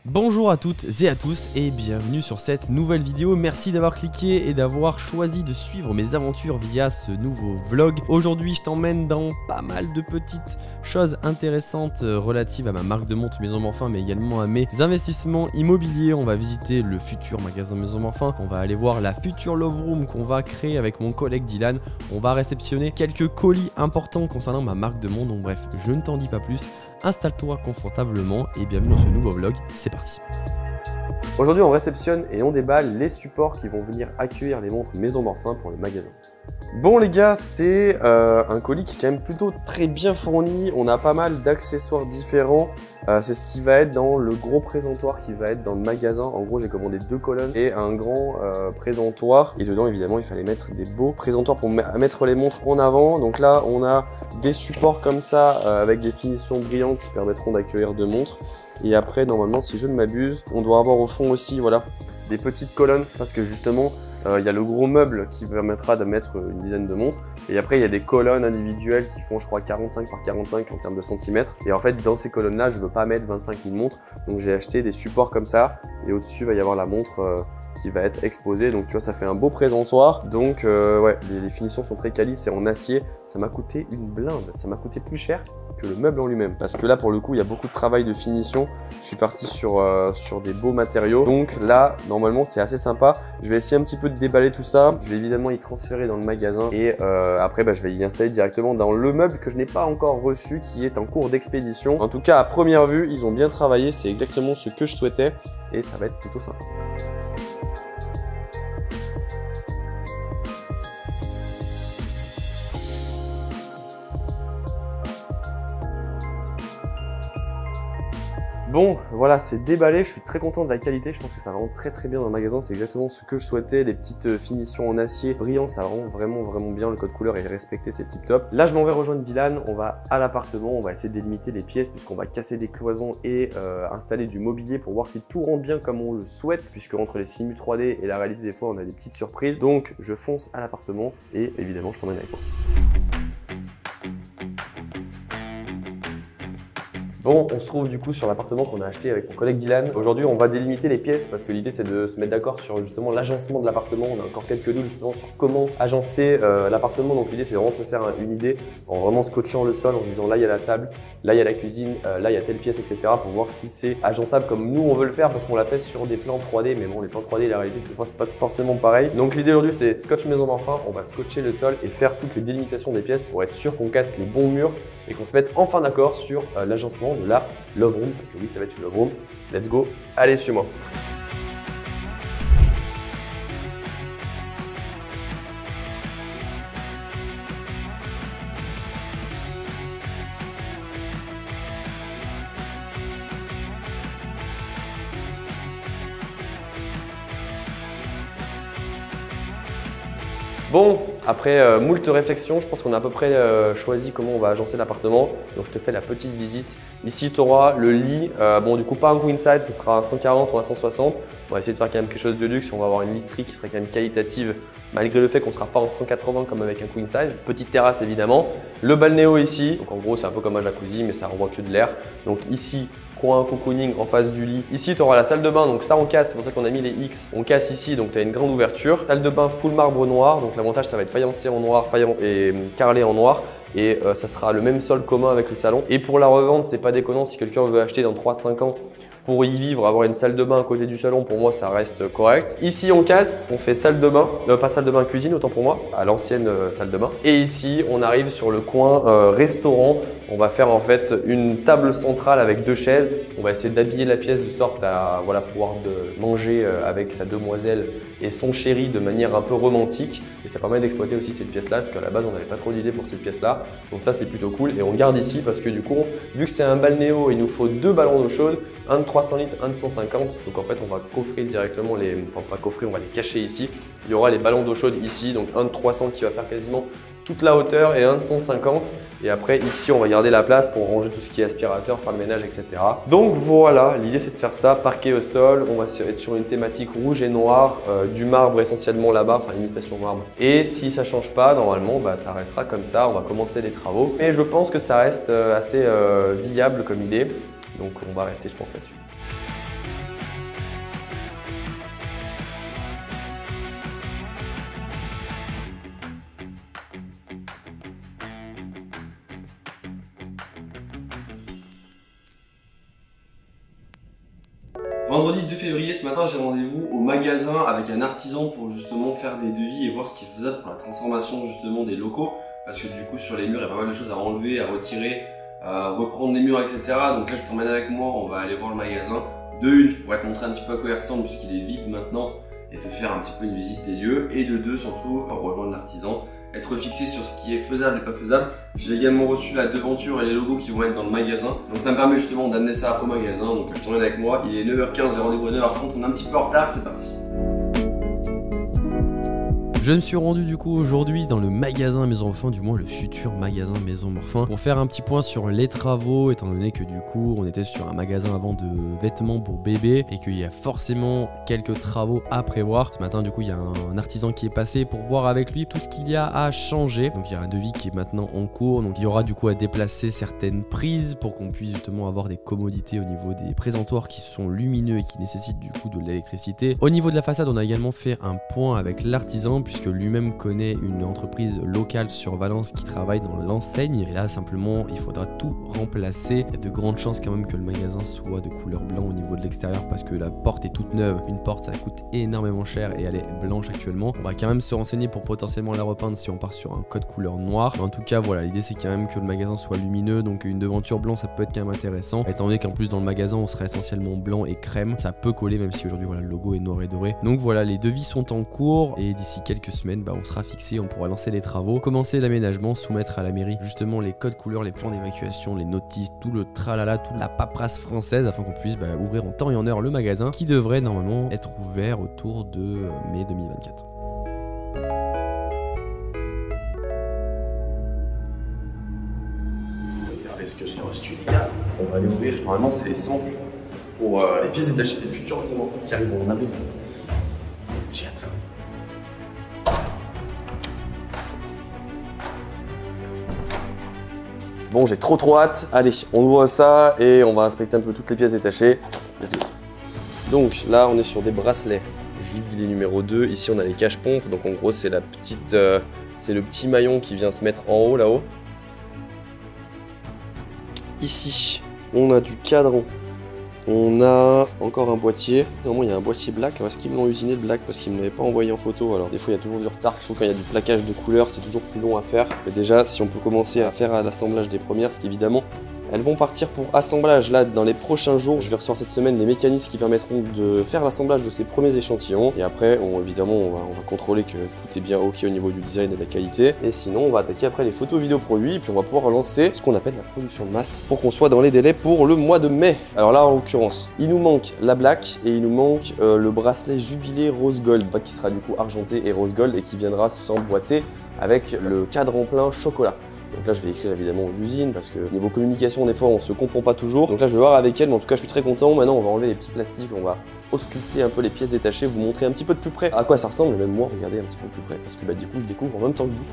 Bonjour à toutes et à tous et bienvenue sur cette nouvelle vidéo. Merci d'avoir cliqué et d'avoir choisi de suivre mes aventures via ce nouveau vlog. Aujourd'hui je t'emmène dans pas mal de petites choses intéressantes relatives à ma marque de montres Maison Morphin, mais également à mes investissements immobiliers. On va visiter le futur magasin Maison Morphin, on va aller voir la future Love Room qu'on va créer avec mon collègue Dylan. On va réceptionner quelques colis importants concernant ma marque de montres. Donc bref, je ne t'en dis pas plus. Installe-toi confortablement et bienvenue dans ce nouveau vlog, c'est parti. Aujourd'hui on réceptionne et on déballe les supports qui vont venir accueillir les montres Maison Morphin pour le magasin. Bon les gars, c'est un colis qui est quand même plutôt très bien fourni, on a pas mal d'accessoires différents. C'est ce qui va être dans le gros présentoir qui va être dans le magasin. En gros j'ai commandé 2 colonnes et un grand présentoir, et dedans évidemment il fallait mettre des beaux présentoirs pour mettre les montres en avant. Donc là on a des supports comme ça avec des finitions brillantes qui permettront d'accueillir 2 montres. Et après normalement, si je ne m'abuse, on doit avoir au fond aussi voilà, des petites colonnes, parce que justement il y a le gros meuble qui permettra de mettre une dizaine de montres. Et après, il y a des colonnes individuelles qui font, je crois, 45 par 45 en termes de centimètres. Et en fait, dans ces colonnes-là, je ne veux pas mettre 25 000 montres. Donc, j'ai acheté des supports comme ça. Et au-dessus, il va y avoir la montre qui va être exposée. Donc, tu vois, ça fait un beau présentoir. Donc, ouais, les finitions sont très quali. C'est en acier. Ça m'a coûté une blinde. Ça m'a coûté plus cher que le meuble en lui-même. Parce que là, pour le coup, il y a beaucoup de travail de finition. Je suis parti sur des beaux matériaux. Donc là, normalement, c'est assez sympa. Je vais essayer un petit peu de déballer tout ça. Je vais évidemment y transférer dans le magasin. Et après, je vais y installer directement dans le meuble que je n'ai pas encore reçu, qui est en cours d'expédition. En tout cas, à première vue, ils ont bien travaillé. C'est exactement ce que je souhaitais. Et ça va être plutôt sympa. Bon, voilà, c'est déballé, je suis très content de la qualité, je pense que ça rentre très bien dans le magasin, c'est exactement ce que je souhaitais, les petites finitions en acier brillant, ça rend vraiment bien, le code couleur est respecté, c'est tip top. Là, je m'en vais rejoindre Dylan, on va à l'appartement, on va essayer de délimiter les pièces puisqu'on va casser des cloisons et installer du mobilier pour voir si tout rentre bien comme on le souhaite, puisque entre les simus 3D et la réalité, des fois, on a des petites surprises. Donc, je fonce à l'appartement et évidemment, je t'emmène avec moi. Bon, on se trouve du coup sur l'appartement qu'on a acheté avec mon collègue Dylan. Aujourd'hui, on va délimiter les pièces parce que l'idée c'est de se mettre d'accord sur justement l'agencement de l'appartement. On a encore quelques doutes justement sur comment agencer l'appartement. Donc l'idée c'est vraiment de se faire une idée en vraiment scotchant le sol, en se disant là il y a la table, là il y a la cuisine, là il y a telle pièce, etc. pour voir si c'est agençable comme nous on veut le faire, parce qu'on l'a fait sur des plans 3D. Mais bon, les plans 3D et la réalité cette fois c'est pas forcément pareil. Donc l'idée aujourd'hui c'est scotch Maison Morphin. On va scotcher le sol et faire toutes les délimitations des pièces pour être sûr qu'on casse les bons murs et qu'on se mette enfin d'accord sur l'agencement de la Love Room, parce que oui, ça va être une Love Room. Let's go, allez, suis-moi. Bon, après moult réflexions, je pense qu'on a à peu près choisi comment on va agencer l'appartement. Donc je te fais la petite visite. Ici tu auras le lit, bon du coup pas un queen size, ce sera un 140 ou un 160. On va essayer de faire quand même quelque chose de luxe, on va avoir une literie qui serait quand même qualitative, malgré le fait qu'on ne sera pas en 180 comme avec un queen size. Petite terrasse évidemment. Le balnéo ici, donc en gros c'est un peu comme un jacuzzi mais ça renvoie que de l'air. Donc ici, coin cocooning en face du lit. Ici, tu auras la salle de bain, donc ça on casse, c'est pour ça qu'on a mis les X. On casse ici, donc tu as une grande ouverture. Salle de bain full marbre noir, donc l'avantage ça va être faïencé en noir, et carrelé en noir. Et ça sera le même sol commun avec le salon. Et pour la revente, c'est pas déconnant si quelqu'un veut acheter dans 3-5 ans pour y vivre, avoir une salle de bain à côté du salon, pour moi ça reste correct. Ici on casse, on fait salle de bain, pas salle de bain, cuisine autant pour moi, à l'ancienne salle de bain. Et ici on arrive sur le coin restaurant. On va faire en fait une table centrale avec 2 chaises. On va essayer d'habiller la pièce de sorte à voilà, pouvoir manger avec sa demoiselle et son chéri de manière un peu romantique. Et ça permet d'exploiter aussi cette pièce là, parce qu'à la base on n'avait pas trop d'idées pour cette pièce là. Donc ça c'est plutôt cool. Et on garde ici parce que du coup, vu que c'est un balnéo, il nous faut 2 ballons d'eau chaude, un de 300 litres, un de 150. Donc en fait on va coffrer directement enfin pas coffrer, on va les cacher ici. Il y aura les ballons d'eau chaude ici, donc un de 300 qui va faire quasiment toute la hauteur et un de 150. Et après ici on va garder la place pour ranger tout ce qui est aspirateur, faire le ménage, etc. Donc voilà, l'idée c'est de faire ça, parquet au sol. On va être sur une thématique rouge et noir, du marbre essentiellement là-bas, enfin imitation marbre. Et si ça change pas, normalement ça restera comme ça. On va commencer les travaux. Mais je pense que ça reste assez viable comme idée. Donc on va rester je pense là-dessus. Vendredi 2 février, ce matin, j'ai rendez-vous au magasin avec un artisan pour justement faire des devis et voir ce qui est faisable pour la transformation justement des locaux. Parce que du coup, sur les murs, il y a pas mal de choses à enlever, à retirer, à reprendre les murs, etc. Donc là, je t'emmène avec moi, on va aller voir le magasin. De une, je pourrais te montrer un petit peu à quoi il ressemble puisqu'il est vide maintenant et te faire un petit peu une visite des lieux. Et de deux, surtout, rejoindre l'artisan, être fixé sur ce qui est faisable et pas faisable. J'ai également reçu la devanture et les logos qui vont être dans le magasin. Donc ça me permet justement d'amener ça au magasin. Donc je t'emmène avec moi. Il est 9h15, j'ai rendez-vous à 9h30. On est un petit peu en retard, c'est parti. Je me suis rendu du coup aujourd'hui dans le magasin Maison Morphin, du moins le futur magasin Maison Morphin, pour faire un petit point sur les travaux, étant donné que du coup on était sur un magasin avant de vêtements pour bébé et qu'il y a forcément quelques travaux à prévoir. Ce matin du coup il y a un artisan qui est passé pour voir avec lui tout ce qu'il y a à changer. Donc il y a un devis qui est maintenant en cours, donc il y aura du coup à déplacer certaines prises pour qu'on puisse justement avoir des commodités au niveau des présentoirs qui sont lumineux et qui nécessitent du coup de l'électricité. Au niveau de la façade, on a également fait un point avec l'artisan puisque lui-même connaît une entreprise locale sur Valence qui travaille dans l'enseigne. Et là, simplement, il faudra tout remplacer. Il y a de grandes chances quand même que le magasin soit de couleur blanc au niveau de l'extérieur parce que la porte est toute neuve. Une porte, ça coûte énormément cher et elle est blanche actuellement. On va quand même se renseigner pour potentiellement la repeindre si on part sur un code couleur noir. Mais en tout cas, voilà, l'idée c'est quand même que le magasin soit lumineux. Donc une devanture blanc, ça peut être quand même intéressant. Étant donné qu'en plus dans le magasin, on sera essentiellement blanc et crème. Ça peut coller même si aujourd'hui, voilà, le logo est noir et doré. Donc voilà, les devis sont en cours et d'ici quelques semaines, on sera fixé, on pourra lancer les travaux, commencer l'aménagement, soumettre à la mairie justement les codes couleurs, les plans d'évacuation, les notices, tout le tralala, toute la paperasse française afin qu'on puisse ouvrir en temps et en heure le magasin qui devrait normalement être ouvert autour de mai 2024. Regardez ce que j'ai reçu les gars. On va aller ouvrir, normalement c'est les samples pour les pièces détachées des futurs enfants qui arrivent en avril. J'ai hâte. Bon, j'ai trop hâte. Allez, on ouvre ça et on va inspecter un peu toutes les pièces détachées. Let's go. Donc là, on est sur des bracelets Jubilé numéro 2. Ici, on a les cache-pompes. Donc en gros, c'est la petite, c'est le petit maillon qui vient se mettre en haut là-haut. Ici, on a du cadran. On a encore un boîtier. Normalement, il y a un boîtier black. Est-ce qu'ils me l'ont usiné le black parce qu'ils ne me l'avaient pas envoyé en photo? Alors, des fois, il y a toujours du retard. Sauf quand il y a du plaquage de couleurs, c'est toujours plus long à faire. Mais déjà, si on peut commencer à faire l'assemblage des premières, parce qu'évidemment, elles vont partir pour assemblage là dans les prochains jours. Je vais recevoir cette semaine les mécanismes qui permettront de faire l'assemblage de ces premiers échantillons. Et après, évidemment, on va contrôler que tout est bien ok au niveau du design et de la qualité. Et sinon, on va attaquer après les photos vidéo produits. Et puis on va pouvoir lancer ce qu'on appelle la production de masse pour qu'on soit dans les délais pour le mois de mai. Alors là, en l'occurrence, il nous manque la black et il nous manque le bracelet Jubilé Rose Gold qui sera du coup argenté et rose gold et qui viendra s'emboîter avec le cadre en plein chocolat. Donc là, je vais écrire évidemment aux usines parce que niveau communication, des fois, on se comprend pas toujours. Donc là, je vais voir avec elle, mais en tout cas, je suis très content. Maintenant, on va enlever les petits plastiques, on va ausculter un peu les pièces détachées, vous montrer un petit peu de plus près à quoi ça ressemble, et même moi, regardez un petit peu plus près parce que du coup, je découvre en même temps que vous.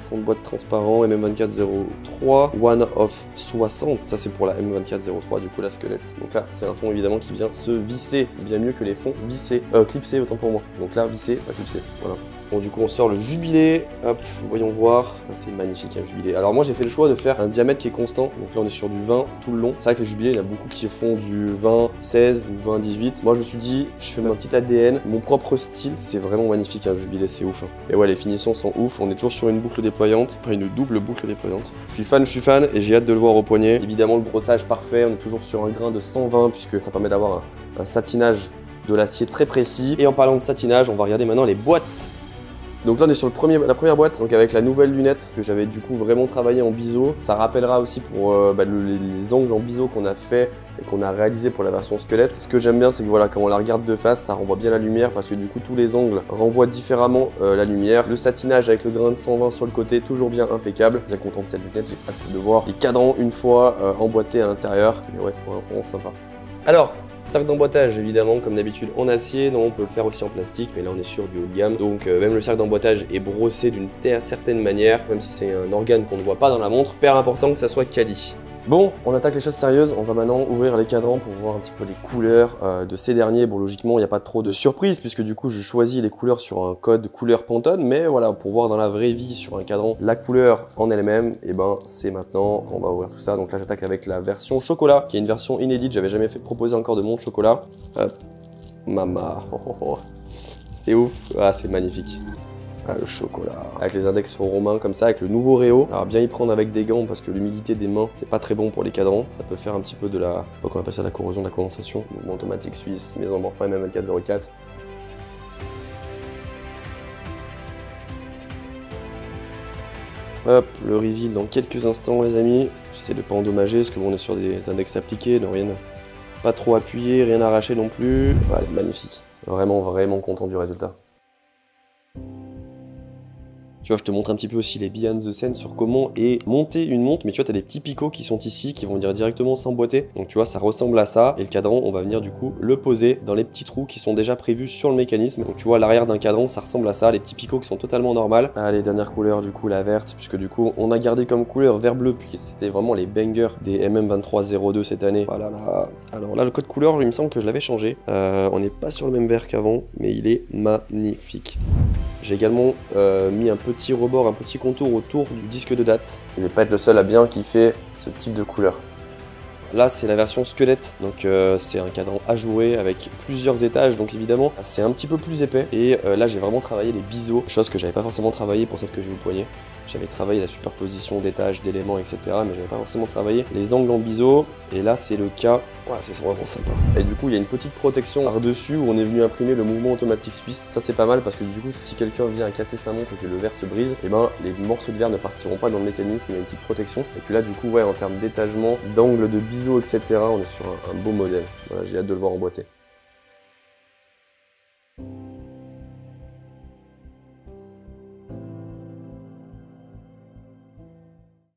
Fond de boîte transparent, MM2403, One of 60, ça c'est pour la M2403, du coup la squelette. Donc là, c'est un fond évidemment qui vient se visser, bien mieux que les fonds vissés, clipsés autant pour moi. Donc là, vissé, pas clipsé, voilà. Bon, du coup, on sort le Jubilé. Hop, voyons voir. C'est magnifique, un Jubilé. Alors, moi, j'ai fait le choix de faire un diamètre qui est constant. Donc là, on est sur du 20 tout le long. C'est vrai que les Jubilés, il y en a beaucoup qui font du 20, 16 ou 20, 18. Moi, je me suis dit, je fais mon petit ADN, mon propre style. C'est vraiment magnifique, un Jubilé, c'est ouf. Et ouais, les finitions sont ouf. On est toujours sur une boucle déployante. Enfin, une double boucle déployante. Je suis fan et j'ai hâte de le voir au poignet. Évidemment, le brossage parfait. On est toujours sur un grain de 120 puisque ça permet d'avoir un satinage de l'acier très précis. Et en parlant de satinage, on va regarder maintenant les boîtes. Donc là on est sur la première boîte, donc avec la nouvelle lunette que j'avais du coup vraiment travaillé en biseau. Ça rappellera aussi pour les angles en biseau qu'on a fait et qu'on a réalisé pour la version squelette. Ce que j'aime bien, c'est que voilà, quand on la regarde de face, ça renvoie bien la lumière parce que du coup tous les angles renvoient différemment la lumière. Le satinage avec le grain de 120 sur le côté, toujours bien impeccable. Bien content de cette lunette, j'ai hâte de voir les cadrans une fois emboîtés à l'intérieur. Mais ouais, vraiment sympa. Alors, sac d'emboîtage évidemment comme d'habitude en acier, non on peut le faire aussi en plastique mais là on est sur du haut de gamme donc même le sac d'emboîtage est brossé d'une certaine manière même si c'est un organe qu'on ne voit pas dans la montre, hyper important que ça soit quali. Bon, on attaque les choses sérieuses, on va maintenant ouvrir les cadrans pour voir un petit peu les couleurs de ces derniers. Bon, logiquement, il n'y a pas trop de surprise puisque du coup, je choisis les couleurs sur un code couleur Pantone, mais voilà, pour voir dans la vraie vie sur un cadran la couleur en elle-même, et ben c'est maintenant qu'on va ouvrir tout ça. Donc là, j'attaque avec la version chocolat, qui est une version inédite, j'avais jamais fait proposer encore de monde chocolat. Hop, mama, c'est ouf, ah c'est magnifique. Ah, le chocolat. Avec les index romains comme ça, avec le nouveau Réo. Alors bien y prendre avec des gants parce que l'humidité des mains, c'est pas très bon pour les cadrans. Ça peut faire un petit peu de la, je sais pas comment on appelle ça, la corrosion, de la condensation. Mouvement automatique suisse, maison Morphin MM2404. Hop, le reveal dans quelques instants les amis. J'essaie de pas endommager parce que bon, on est sur des index appliqués, donc rien, pas trop appuyé, rien arraché non plus. Voilà, magnifique. Vraiment content du résultat. Tu vois, je te montre un petit peu aussi les behind the scenes sur comment est montée une montre, mais tu vois, tu as des petits picots qui sont ici, qui vont venir directement s'emboîter. Donc tu vois, ça ressemble à ça, et le cadran, on va venir du coup le poser dans les petits trous qui sont déjà prévus sur le mécanisme. Donc tu vois, l'arrière d'un cadran, ça ressemble à ça, les petits picots qui sont totalement normales. Allez, dernière couleur, du coup, la verte, puisque du coup, on a gardé comme couleur vert-bleu, puis c'était vraiment les bangers des MM2302 cette année. Voilà, là. Alors là, le code couleur, il me semble que je l'avais changé. On n'est pas sur le même vert qu'avant, mais il est magnifique. J'ai également mis un petit rebord, un petit contour autour du disque de date. Je vais pas être le seul à bien kiffer ce type de couleur. Là, c'est la version squelette, donc c'est un cadran ajouré avec plusieurs étages, donc évidemment, c'est un petit peu plus épais. Et là, j'ai vraiment travaillé les biseaux, chose que j'avais pas forcément travaillé pour celle que j'ai au poignet. J'avais travaillé la superposition d'étages, d'éléments, etc. Mais j'avais pas forcément travaillé les angles en biseau. Et là, c'est le cas. Voilà, c'est vraiment sympa. Et du coup, il y a une petite protection par-dessus où on est venu imprimer le mouvement automatique suisse. Ça, c'est pas mal parce que du coup, si quelqu'un vient casser sa montre et que le verre se brise, et ben, les morceaux de verre ne partiront pas dans le mécanisme. Il y a une petite protection. Et puis là, du coup, ouais, en termes d'étagement, d'angle de biseau, etc., on est sur un beau modèle. Voilà, j'ai hâte de le voir emboîté.